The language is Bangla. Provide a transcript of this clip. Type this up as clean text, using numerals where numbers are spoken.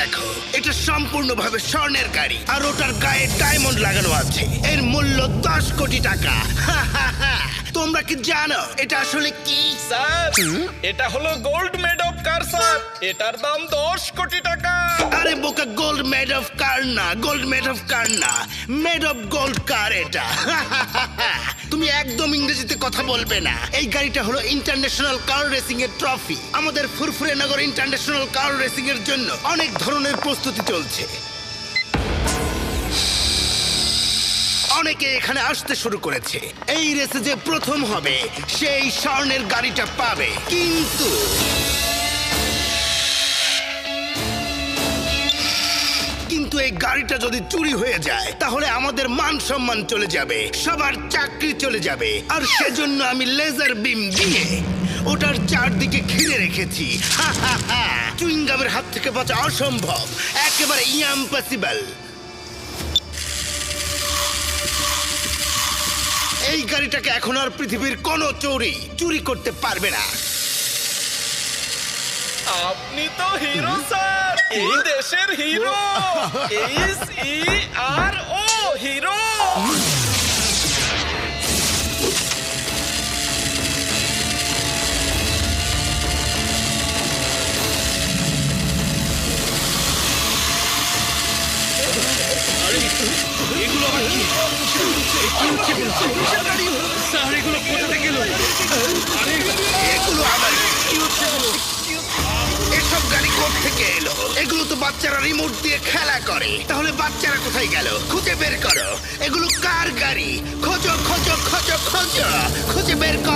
দেখো, এটা সম্পূর্ণভাবে স্বর্ণের গাড়ি আর ওটার গায়ে ডায়মন্ড লাগানো আছে। এর মূল্য 10 কোটি টাকা। তোমরা কি জানো এটা আসলে কি? স্যার, এটা হলো gold made of car sir. এটার দাম 10 কোটি টাকা। আরে বোকা, গোল্ড মেড অফ কার না, গোল্ড মেড অফ কার না, মেড অফ গোল্ড কার এটা। তুমি একদম ইংরেজিতে কথা বলবে না। এই গাড়িটা হলো ইন্টারন্যাশনাল কার রেসিং এর ট্রফি। আমাদের ফুরফুরে নগর ইন্টারন্যাশনাল কার রেসিং এর জন্য অনেক ধরনের প্রস্তুতি চলছে। অনেকে এখানে আসতে শুরু করেছে। এই রেসে যে প্রথম হবে সেই স্বর্ণের গাড়িটা পাবে। কিন্তু এই গাড়িটা যদি চুরি হয়ে যায় তাহলে আমাদের মান সম্মান চলে যাবে, সবার চাকরি চলে যাবে। আর সেজন্য আমি লেজার বিম দিয়ে ওটার চারদিকে ঘিরে রেখেছি। চুইংগামের হাত থেকে বাঁচা অসম্ভব, একেবারে ইম্পসিবল। এই গাড়িটাকে এখন আর পৃথিবীর কোনো চুরি করতে পারবে না। আপনি তো হিরো স্যার, এই দেশের হিরো। HERO hero. এগুলো আবার কি? স্যার, এগুলো কোথা গেল? আরে এগুলো আবার কি হচ্ছে? এসব গাড়ি কোত্থেকে এলো? এগুলো তো বাচ্চারা রিমোট দিয়ে খেলা করে। তাহলে বাচ্চারা কোথায় গেল? খুঁজে বের করো। এগুলো কার গাড়ি? খোঁজো খোঁজো খোঁজো খোঁজো, খুঁজে বের করো।